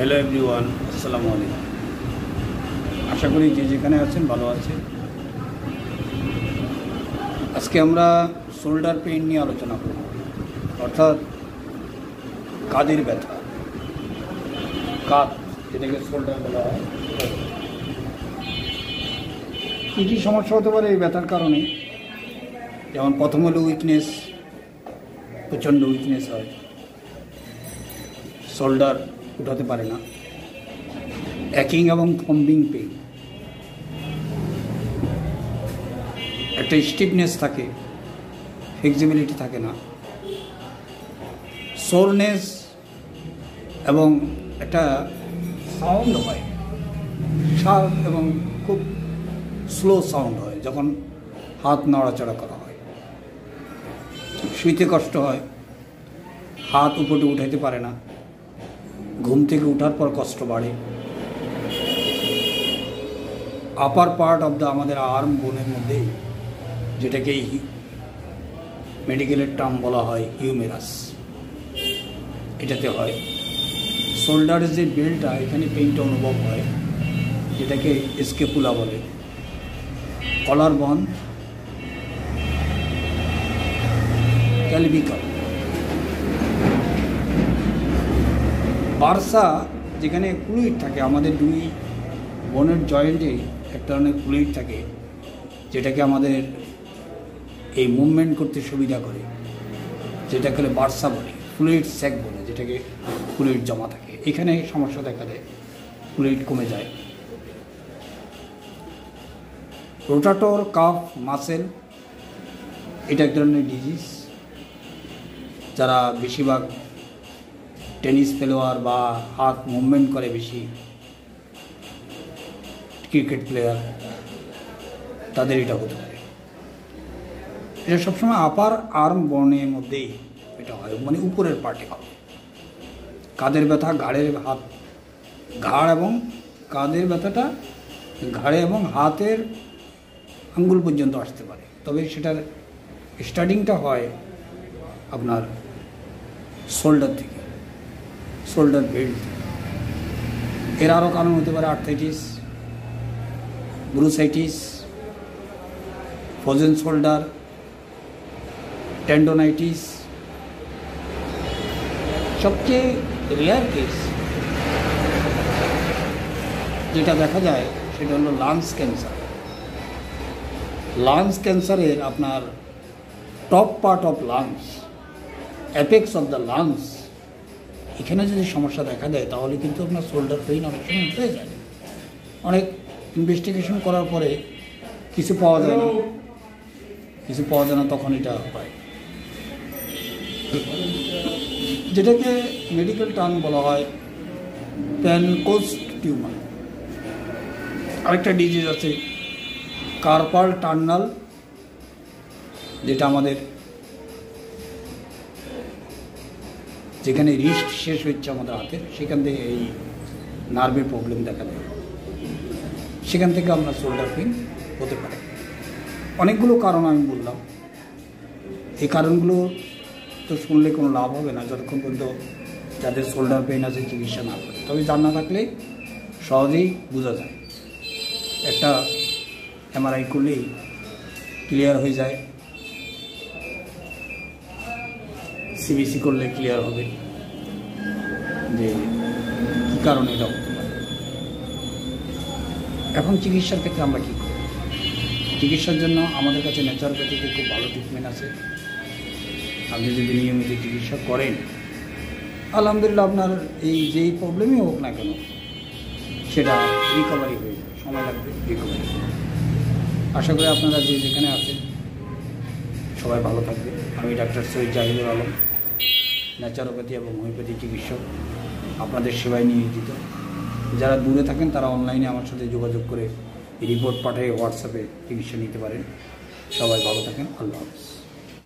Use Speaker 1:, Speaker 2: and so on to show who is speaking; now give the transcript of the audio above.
Speaker 1: Hello everyone, আসসালামু আলাইকুম। আশা করি যে যেখানে আছেন ভালো আছেন। আজকে আমরা শোল্ডার পেইন নিয়ে আলোচনা করব, অর্থাৎ কাঁধের ব্যথা। কাঁধ যেটাকে শোল্ডার বলা হয়, কী কী সমস্যা হতে পারে এই ব্যথার কারণে? যেমন প্রথম হলো উইকনেস, প্রচণ্ড উইকনেস হয়, শোল্ডার উঠাতে পারে না। অ্যাকিং এবং থম্বিং পেইন, একটা স্টিফনেস থাকে, ফ্লেক্সিবিলিটি থাকে না। সোরনেস এবং একটা সাউন্ড হয়, শার্প এবং খুব স্লো সাউন্ড হয় যখন হাত নড়াচড়া করা হয়। শুইতে কষ্ট হয়, হাত উপরে উঠাইতে পারে না, ঘুম থেকে ওঠার পর কষ্ট বাড়ে। আপার পার্ট অফ দ্য আমাদের আর্ম বোনের মধ্যে, যেটাকে মেডিকেলের টার্ম বলা হয় হিউমেরাস, এটাতে হয়। শোল্ডারের যে বেল্টটা, এখানে পেইনটা অনুভব হয়, যেটাকে স্কেপুলা বলে। কলার বন, ক্যালভিকাল, বার্সা, যেখানে ফ্লুইড থাকে। আমাদের দুই বোনের জয়েন্টে এক ধরনের ফ্লুইড থাকে, যেটাকে আমাদের এই মুভমেন্ট করতে সুবিধা করে, যেটাকে বার্সা বলে, ফ্লুইড স্যাক বলে, যেটাকে ফ্লুইড জমা থাকে। এখানে সমস্যা দেখা দেয়, ফ্লুইড কমে যায়। রোটাটর কাফ মাসেল, এটা এক ধরনের ডিজিজ। যারা বেশিরভাগ টেনিস প্লেয়ার বা হাত মুভমেন্ট করে বেশি, ক্রিকেট প্লেয়ার, তাদের এটা হতে পারে। এটা সবসময় আপার আর্ম বোনের মধ্যেই এটা হয়, মানে উপরের পার্টে হয়। কাঁধের ব্যথা, ঘাড় এবং কাঁধের ব্যথাটা ঘাড়ে এবং হাতের আঙ্গুল পর্যন্ত আসতে পারে, তবে সেটার স্টার্টিংটা হয় আপনার শোল্ডার থেকে, শোল্ডার বেল্ট। এর আরও কারণ হতে পারে আর্থ্রাইটিস, ব্রুসাইটিস, ফ্রোজেন শোল্ডার, টেন্ডোনাইটিস। সবচেয়ে রেয়ার কেস যেটা দেখা যায় সেটা হলো লাংস ক্যান্সার। লাংস ক্যান্সারের আপনার top part of lungs, apex of the lungs, এখানে যদি সমস্যা দেখা দেয় তাহলে কিন্তু আপনার শোল্ডার পেইন অনেক সময় হয়ে যায়। অনেক ইনভেস্টিগেশন করার পরে কিছু পাওয়া যায় না, তখন এটা হয়, যেটাকে মেডিকেল টার্ম বলা হয় প্যানকোস্ট টিউমার। আরেকটা ডিজিজ আছে কার্পাল টার্নাল, যেটা আমাদের যেখানে রিস্ট শেষ হচ্ছে আমাদের হাতের, সেখান থেকে এই নার্ভের প্রবলেম দেখা দেয়, সেখান থেকে আপনার শোল্ডার পেইন হতে পারে। অনেকগুলো কারণ আমি বললাম, এই কারণগুলো তো শুনলে কোনো লাভ হবে না যতক্ষণ পর্যন্ত যাদের শোল্ডার পেইন আছে চিকিৎসা না করে। তবে জানা থাকলে সহজেই বোঝা যায়। একটা এমআরআই করলেই ক্লিয়ার হয়ে যায়, সিবিসি করলে ক্লিয়ার হবে যে কী কারণে এটা হতে পারে। এখন চিকিৎসার ক্ষেত্রে আমরা কী করি? চিকিৎসার জন্য আমাদের কাছে ন্যাচারোপ্যাথিতে খুব ভালো ট্রিটমেন্ট আছে। আপনি যদি নিয়মিত চিকিৎসা করেন, আলহামদুলিল্লাহ আপনার এই যেই প্রবলেমই হোক না কেন সেটা রিকভারি হয়ে যাবে, সময় লাগবে রিকভারি। আশা করি আপনারা যে যেখানে আছেন সবাই ভালো থাকবে। আমি ডাক্তার সৈয়দ জাহিদুল আলম, ন্যাচারোপ্যাথি এবং হোমিওপ্যাথি চিকিৎসক, আপনাদের সেবায় নিয়োজিত। যারা দূরে থাকেন তারা অনলাইনে আমার সাথে যোগাযোগ করে রিপোর্ট পাঠিয়ে হোয়াটসঅ্যাপে চিকিৎসা নিতে পারেন। সবাই ভালো থাকেন, আল্লাহ হাফেজ।